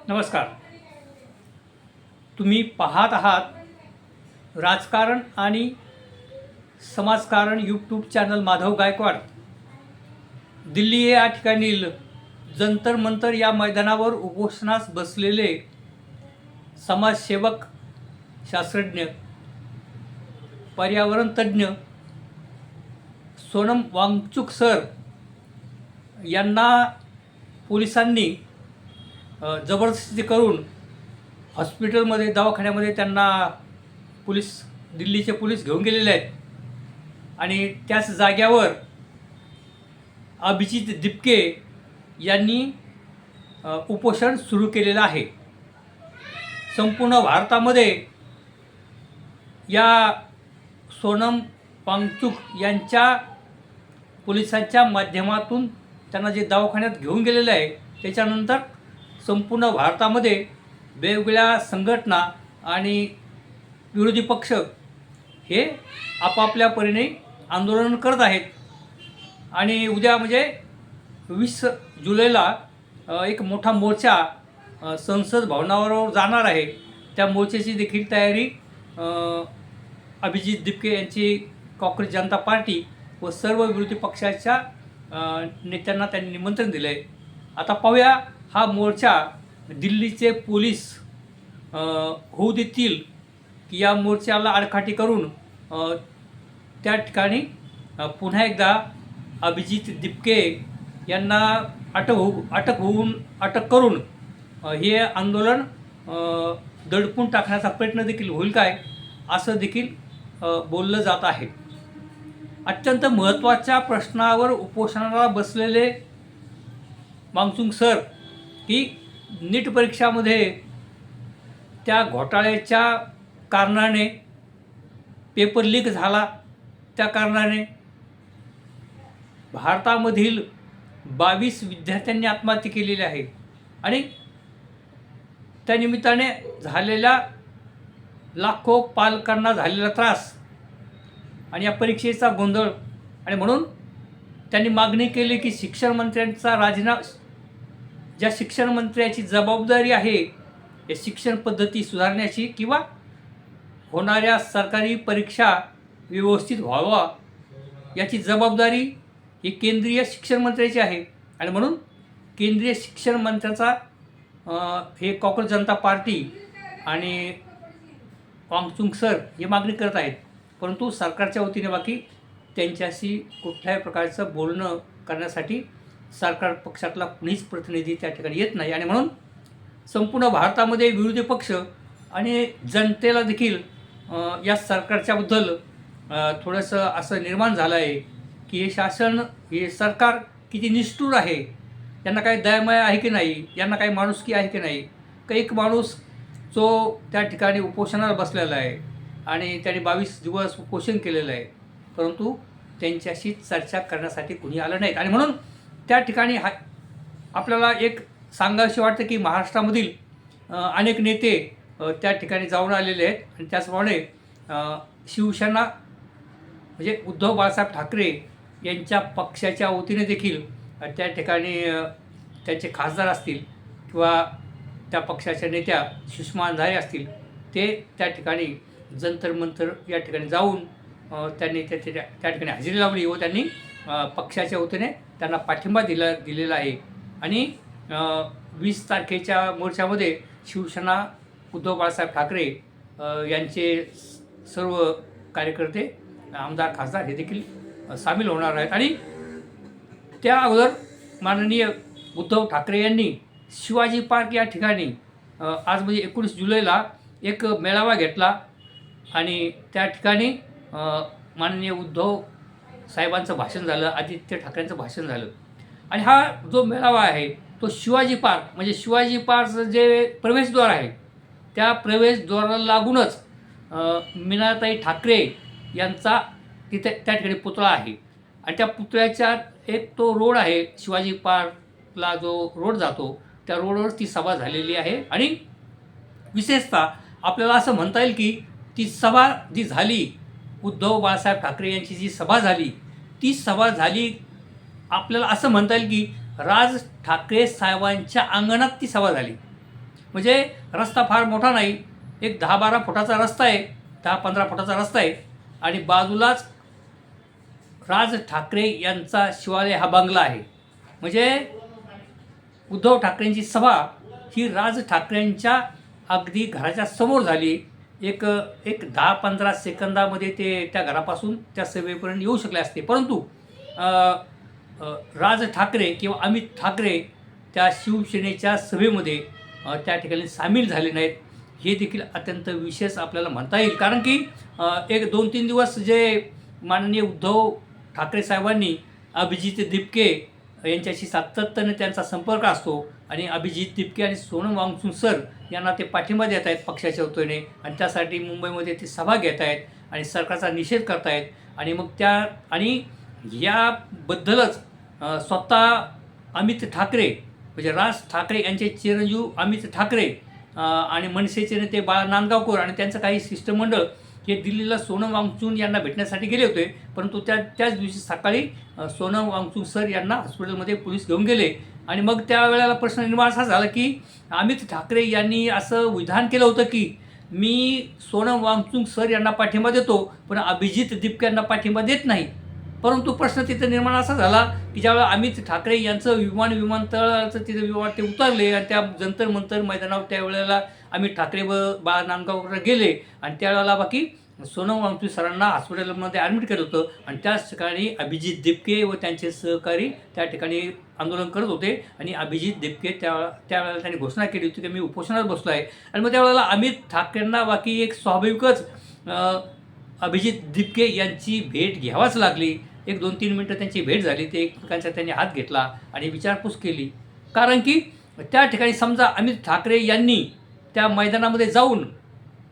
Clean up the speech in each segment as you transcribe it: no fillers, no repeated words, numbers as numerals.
नमस्कार. तुम्ही पाहत आहात राजकारण आणि समाजकारण यूट्यूब चॅनल माधव गायकवाड. दिल्ली या ठिकाणील जंतर मंतर या मैदानावर उपोषणास बसलेले समाजसेवक, शास्त्रज्ञ, पर्यावरण तज्ज्ञ सोनम वांगचुक सर यांना पोलिसांनी जबरदस्ती करून हॉस्पिटलमध्ये, दवाखान्यामध्ये त्यांना दिल्लीचे पोलीस घेऊन गेलेले आहेत. आणि त्याच जाग्यावर अभिजित दिपके यांनी उपोषण सुरू केलेलं आहे. संपूर्ण भारतामध्ये या सोनम वांगचुक यांच्या पोलिसांच्या माध्यमातून त्यांना जे दवाखान्यात घेऊन गेलेलं आहे, त्याच्यानंतर संपूर्ण भारतामध्ये वेगवेगळ्या संघटना आणि विरोधी पक्ष हे आपापल्या परीने आंदोलन करत आहेत. आणि उद्या म्हणजे 20 जुलैला एक मोठा मोर्चा संसद भवनावर जाणार आहे. त्या मोर्चाची देखील तयारी अभिजित दिपके यांची काँग्रेस जनता पार्टी व सर्व विरोधी पक्षाच्या नेत्यांना त्यांनी निमंत्रण दिलं आहे. आता पाहूया हा मोर्चा दिल्लीचे पोलीस होऊ देतील की या मोर्चाला आडकाठी करून त्या ठिकाणी पुन्हा एकदा अभिजित दिपके यांना अटक करून हे आंदोलन दडपून टाकण्याचा प्रयत्न देखील होईल काय, असं देखील बोललं जात आहे. अत्यंत महत्त्वाच्या प्रश्नावर उपोषणाला बसलेले वांगचुक सर की नीट परीक्षामध्ये त्या घोटाळ्याच्या कारणाने पेपर लीक झाला, त्या कारणाने भारतामधील 22 विद्यार्थ्यांनी आत्महत्या केलेली आहे. आणि त्या निमित्ताने झालेल्या लाखो पालकांना झालेला त्रास आणि या परीक्षेचा गोंधळ, आणि म्हणून त्यांनी मागणी केली की शिक्षण मंत्र्यांचा राजीनामा, ज्या शिक्षण मंत्र्याची जबाबदारी आहे या शिक्षण पद्धती सुधारण्याची किंवा होणाऱ्या सरकारी परीक्षा व्यवस्थित व्हावा याची जबाबदारी ही केंद्रीय शिक्षण मंत्र्याची आहे. आणि म्हणून केंद्रीय शिक्षण मंत्र्याचा हे काँग्रेस जनता पार्टी आणि वांगचुक सर ही मागणी करत आहेत. परंतु सरकारच्या वतीने बाकी त्यांच्याशी कुठल्याही प्रकारचं बोलणं करण्यासाठी सरकार पक्षातला कुणीच प्रतिनिधी त्या ठिकाणी येत नाही. आणि म्हणून संपूर्ण भारतामध्ये विरोधी पक्ष आणि जनतेला देखील या सरकारच्याबद्दल थोडंसं असं निर्माण झालं आहे की हे शासन, हे सरकार किती निष्ठुर आहे, यांना काही दयामाया आहे की नाही, यांना काही माणुसकी आहे की नाही. एक माणूस जो त्या ठिकाणी उपोषणाला बसलेला आहे आणि त्याने 22 दिवस उपोषण केलेलं आहे, परंतु त्यांच्याशी चर्चा करण्यासाठी कुणी आलं नाहीत. आणि म्हणून त्या ठिकाणी आपल्याला एक सांगावंसे वाटतं की महाराष्ट्रामधील अनेक नेते त्या ठिकाणी जाऊन आलेले आहेत. आणि त्याचप्रमाणे शिवसेना म्हणजे उद्धव बाळासाहेब ठाकरे यांच्या पक्षाच्या वतीने देखील त्या ठिकाणी त्यांचे खासदार असतील किंवा त्या पक्षाच्या नेत्या सुषमा अंधारे असतील, ते त्या ठिकाणी जंतर मंतर या ठिकाणी जाऊन त्यांनी त्या ठिकाणी हजेरी लावली व त्यांनी पक्षाच्या वतीने त्यांना पाठिंबा दिलेला आहे. आणि 20 तारखेच्या मोर्चामध्ये शिवसेना, उद्धव बाळासाहेब ठाकरे यांचे सर्व कार्यकर्ते, आमदार, खासदार हे देखील सामील होणार आहेत. आणि त्या अगोदर माननीय उद्धव ठाकरे यांनी शिवाजी पार्क या ठिकाणी आज म्हणजे 19 जुलैला एक मेळावा घेतला. आणि त्या ठिकाणी माननीय उद्धव साहेबांचं भाषण झालं, आदित्य ठाकरेंचं भाषण झालं. आणि हा जो मेळावा आहे तो शिवाजी पार्क म्हणजे शिवाजी पार्कचं जे प्रवेशद्वार आहे त्या प्रवेशद्वाराला लागूनच मीनाताई ठाकरे यांचा तिथे त्या ठिकाणी पुतळा आहे. आणि त्या पुतळ्याच्या एक तो रोड आहे, शिवाजी पार्कला जो रोड जातो त्या रोडवर ती सभा झालेली आहे. आणि विशेषतः आपल्याला असं म्हणता येईल की ती सभा जी झाली, उद्धव बाळासाहेब ठाकरे यांची जी सभा झाली, ती सभा झाली आपल्याला असं म्हणता येईल की राज ठाकरे साहेबांच्या अंगणात ती सभा झाली. म्हणजे रस्ता फार मोठा नाही, एक 10-12 फुटाचा रस्ता आहे, 10-15 फुटाचा रस्ता आहे आणि बाजूलाच राज ठाकरे यांचा शिवालय हा बंगला आहे. म्हणजे उद्धव ठाकरेंची सभा ही राज ठाकरेंच्या अगदी घराच्या समोर झाली. एक एक 10-15 सेकंदामध्ये ते त्या घरापासून त्या सभेपर्यंत येऊ शकले असते. परंतु अ, राज ठाकरे किंवा अमित ठाकरे त्या शिवसेनेच्या सभेमध्ये त्या ठिकाणी सामील झाले नाहीत. हे देखील अत्यंत विशेष आपल्याला म्हणता येईल. कारण की एक 2-3 दिवस जे माननीय उद्धव ठाकरे साहेबांनी अभिजित दिपके यांच्याशी सातत्याने त्यांचा संपर्क असतो आणि अभिजित दिपके आणि सोनम वांगचुक सर यांना ते पाठिंबा देत आहेत पक्षाच्या वतीने आणि त्यासाठी मुंबईमध्ये ते सभा घेत आहेत आणि सरकारचा निषेध करत आहेत. आणि मग त्या आणि याबद्दलच स्वतः अमित ठाकरे म्हणजे राज ठाकरे यांचे चिरंजीव अमित ठाकरे आणि मनसेचे नेते बाळा नांदगावकर आणि त्यांचं काही शिष्टमंडळ हे दिल्लीला सोनम वांगचुक यांना भेटण्यासाठी गेले होते. परंतु त्याच दिवशी सकाळी सोनम वांगचुक सर यांना हॉस्पिटलमध्ये पोलीस घेऊन गेले आणि मग त्यावेळेला प्रश्न निर्माण असा झाला की अमित ठाकरे यांनी असं विधान केलं होतं की मी सोनम वांगचुक सर यांना पाठिंबा देतो पण अभिजित दिपके यांना पाठिंबा देत नाही. परंतु प्रश्न तिथं निर्माण असा झाला की ज्यावेळेला अमित ठाकरे यांचं विमानतळाचं तिथं विमान ते उतरले आणि त्या जंतर मंतर मैदानावर त्यावेळेला अमित ठाकरे व बाळा नांदगावकर गेले आणि त्यावेळेला बाकी सोनम वांगचुक सरांना हॉस्पिटलमध्ये ॲडमिट केलं होतं आणि त्याच ठिकाणी अभिजित दिपके व त्यांचे सहकारी त्या ठिकाणी आंदोलन करत होते आणि अभिजित दिपके त्यावेळेला त्यांनी घोषणा केली होती की मी उपोषणात बसलो आहे. आणि मग त्यावेळेला अमित ठाकरेंना बाकी एक स्वाभाविकच अभिजित दिपके यांची भेट घ्यावाच लागली. एक 2-3 मिनटं त्यांची भेट झाली. ते एकमेकांचा त्यांनी हात घेतला आणि विचारपूस केली. कारण की त्या ठिकाणी समजा अमित ठाकरे यांनी त्या मैदानामध्ये जाऊन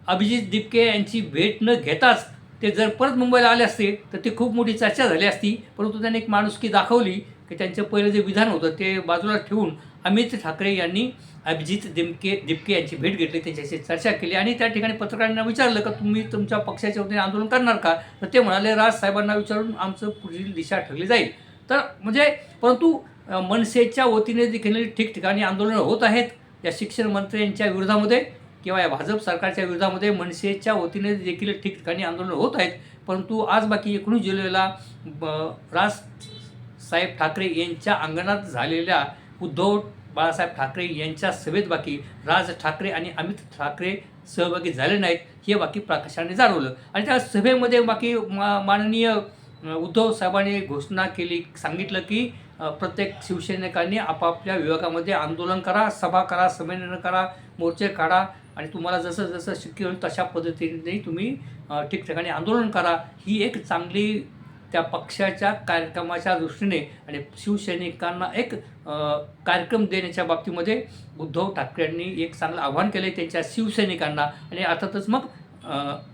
अभिजित दिपके यांची भेट न घेताच ते जर परत मुंबईला आले असते तर ती खूप मोठी चर्चा झाली असती. परंतु त्यांनी एक माणुसकी दाखवली की त्यांचं पहिलं जे विधान होतं ते बाजूला ठेवून अमित ठाकरे यांनी अभिजित दिपके यांची भेट घेतली, त्यांच्याशी चर्चा केली आणि त्या ठिकाणी पत्रकारांना विचारलं का तुम्ही तुमच्या पक्षाच्या वतीने आंदोलन करणार का? तर ते म्हणाले राज साहेबांना विचारून आमचं पुढील दिशा ठरली जाईल. तर म्हणजे परंतु मनसेच्या वतीने देखील ठिकठिकाणी आंदोलनं होत आहेत. या शिक्षण मंत्र्यांच्या विरोधामध्ये किंवा या भाजप सरकारच्या विरोधामध्ये मनसेच्या वतीने देखील ठिकठिकाणी आंदोलनं होत आहेत. परंतु आज बाकी 19 जुलैला राजसाहेब ठाकरे यांच्या अंगणात झालेल्या उद्धव बाळासाहेब ठाकरे यांच्या सभेत बाकी राज ठाकरे आणि अमित ठाकरे सहभागी झाले नाहीत हे बाकी प्रकाशाने जाणवलं. आणि त्या सभेमध्ये बाकी माननीय उद्धव साहेबांनी घोषणा केली, सांगितलं की प्रत्येक शिवसैनिकांनी आपापल्या विभागामध्ये आंदोलन करा, सभा करा, संमेलन करा, मोर्चे काढा आणि तुम्हाला जसं जसं शक्य होईल तशा पद्धतीने तुम्ही ठिकठिकाणी आंदोलन करा. ही एक चांगली त्या पक्षाच्या कार्यक्रमाच्या दृष्टीने आणि शिवसैनिकांना एक कार्यक्रम देण्याच्या बाबतीमध्ये उद्धव ठाकरेंनी एक चांगलं आव्हान केलं आहे त्यांच्या शिवसैनिकांना. आणि अर्थातच मग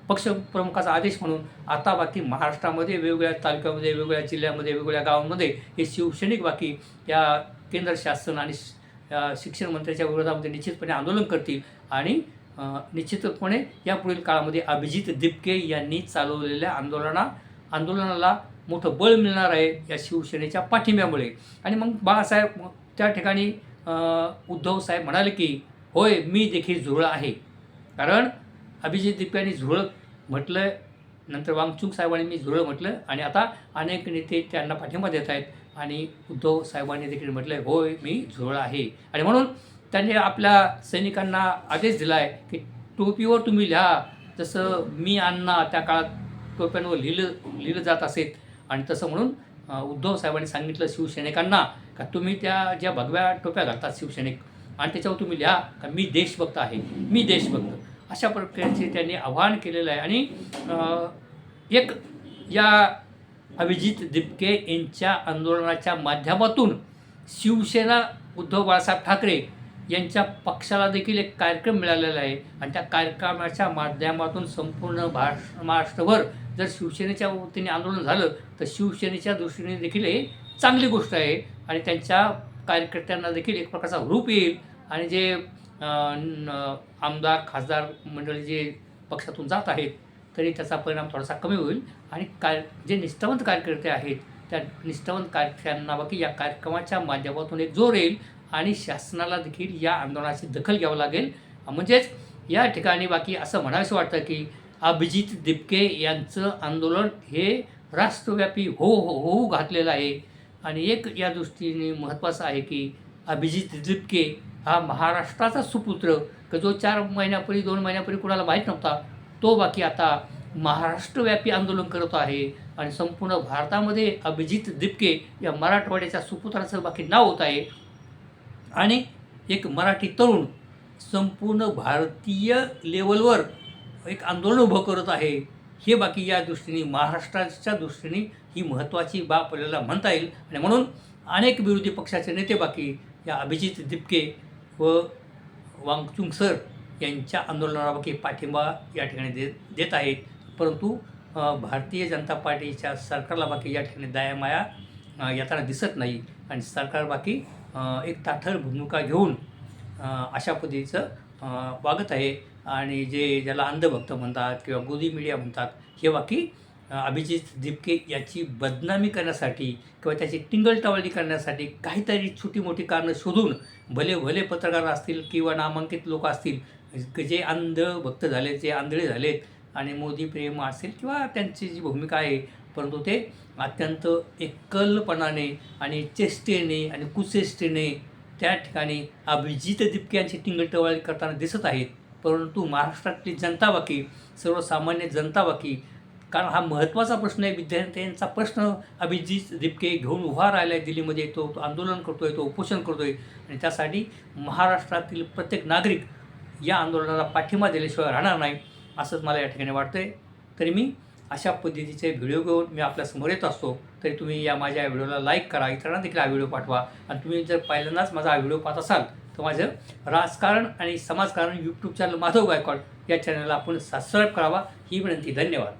पक्षप्रमुखाचा आदेश म्हणून आता बाकी महाराष्ट्रामध्ये वेगवेगळ्या तालुक्यामध्ये, वेगवेगळ्या जिल्ह्यामध्ये, वेगवेगळ्या गावांमध्ये हे शिवसैनिक बाकी या केंद्र शासन आणि शिक्षण मंत्र्याच्या विरोधामध्ये निश्चितपणे आंदोलन करतील आणि निश्चितपणे यापुढील काळामध्ये अभिजित दिपके यांनी चालवलेल्या आंदोलनाला मोठं बळ मिळणार आहे या शिवसेनेच्या पाठिंब्यामुळे. आणि मग बाळासाहेब त्या ठिकाणी उद्धव साहेब म्हणाले की होय मी देखील झुरळ आहे. कारण अभिजित दिपके यांनी झुरळ म्हटलं, नंतर वांगचुक साहेबांनी मी झुरळ म्हटलं आणि आता अनेक नेते त्यांना पाठिंबा देत आहेत आणि उद्धव साहेबांनी देखील म्हटलं होय मी झुरळ आहे. आणि म्हणून त्यांनी आपल्या सैनिकांना आदेश दिला आहे की टोपीवर तुम्ही लिहा, जसं मी अण्णा त्या काळात टोप्यांवर लिहिलं जात असेल. आणि तसं म्हणून उद्धव साहेबांनी सांगितलं शिवसैनिकांना का तुम्ही त्या ज्या भगव्या टोप्या घालतात शिवसैनिक आणि त्याच्यावर तुम्ही लिहा का मी देशभक्त आहे, मी देशभक्त. अशा प्रकारचे त्यांनी आवाहन केलेलं आहे. आणि एक या अभिजित दिपके यांच्या आंदोलनाच्या माध्यमातून शिवसेना उद्धव बाळासाहेब ठाकरे यांच्या पक्षाला देखील एक कार्यक्रम मिळालेला आहे. आणि त्या कार्यक्रमाच्या माध्यमातून संपूर्ण महाराष्ट्रभर जर शिवसेनेच्या वतीने आंदोलन झालं तर शिवसेनेच्या दृष्टीने देखील हे चांगली गोष्ट आहे आणि त्यांच्या कार्यकर्त्यांना देखील एक प्रकारचा रूप येईल. आणि जे आमदार खासदार मंडळी जे पक्षातून जात आहेत तरी त्याचा परिणाम थोडासा कमी होईल. आणि जे निष्ठावंत कार्यकर्ते आहेत त्या निष्ठावंत कार्यकर्त्यांना बाकी या कार्यक्रमाच्या माध्यमातून एक जोर येईल आणि शासनाला देखील या आंदोलनाची दखल घ्यावं लागेल. म्हणजेच या ठिकाणी बाकी असं म्हणावंसं वाटतं की अभिजित दिपके यांचं आंदोलन हे राष्ट्रव्यापी होऊ घातलेलं आहे. आणि एक या दृष्टीने महत्त्वाचं आहे की अभिजित दिपके हा महाराष्ट्राचा सुपुत्र, की जो 4 महिन्यापूर्वी 2 महिन्यापूर्वी कुणाला माहीत नव्हता, तो बाकी आता महाराष्ट्रव्यापी आंदोलन करत आहे. आणि संपूर्ण भारतामध्ये अभिजित दिपके या मराठवाड्याच्या सुपुत्राचं बाकी नाव होत आहे. आणि एक मराठी तरुण संपूर्ण भारतीय लेवलवर एक आंदोलन उभं करत आहे. हे बाकी या दृष्टीने महाराष्ट्राच्या दृष्टीने ही महत्त्वाची बाब आपल्याला म्हणता येईल. आणि म्हणून अनेक विरोधी पक्षाचे नेते बाकी या अभिजित दिपके व वांगचुक सर यांच्या आंदोलनाबाकी पाठिंबा या ठिकाणी देत आहेत. परंतु भारतीय जनता पार्टीच्या सरकारला बाकी या ठिकाणी दयामाया येताना दिसत नाही. आणि सरकार बाकी एक ताठर भूमिका घेऊन अशा पद्धतीचं वागत आहे. आणि ज्याला अंधभक्त म्हणतात किंवा गोदी मीडिया म्हणतात, हे बाकी अभिजित दिपके याची बदनामी करण्यासाठी किंवा त्याची टिंगलटावळी करण्यासाठी काहीतरी छोटी मोठी कारणं शोधून भले पत्रकार असतील किंवा नामांकित लोक असतील जे अंधभक्त झालेत, जे आंधळे झालेत आणि मोदी प्रेम असेल किंवा त्यांची जी भूमिका आहे, परंतु ते अत्यंत एकलपणाने आणि चेष्टेने आणि कुचेष्टेने त्या ठिकाणी अभिजित दिपके यांची टिंगलटवाळी करताना दिसत आहेत. परंतु महाराष्ट्रातली जनता बाकी, सर्वसामान्य जनता बाकी, कारण हा महत्त्वाचा प्रश्न आहे, विद्यार्थ्यांचा प्रश्न अभिजित दिपके घेऊन उभा राहिला आहे दिल्लीमध्ये. तो आंदोलन करतो आहे, तो उपोषण करतो आहे. आणि त्यासाठी महाराष्ट्रातील प्रत्येक नागरिक या आंदोलनाला पाठिंबा दिल्याशिवाय राहणार नाही, असंच मला या ठिकाणी वाटतं आहे. तरी मी अशा पद्धतीचे व्हिडिओ घेऊन मी आपल्यासमोर येत असतो. तरी तुम्ही माझ्या व्हिडिओला लाईक करा, इतरांना देखील हा व्हिडिओ पाठवा. आणि तुम्ही जर पहिल्यांदाच माझा हा व्हिडिओ पाहत असाल तर माझं राजकारण आणि समाजकारण यूट्यूब चॅनल माधव गायकवाड या चॅनलला आपण सबस्क्राईब करावा, ही विनंती. धन्यवाद.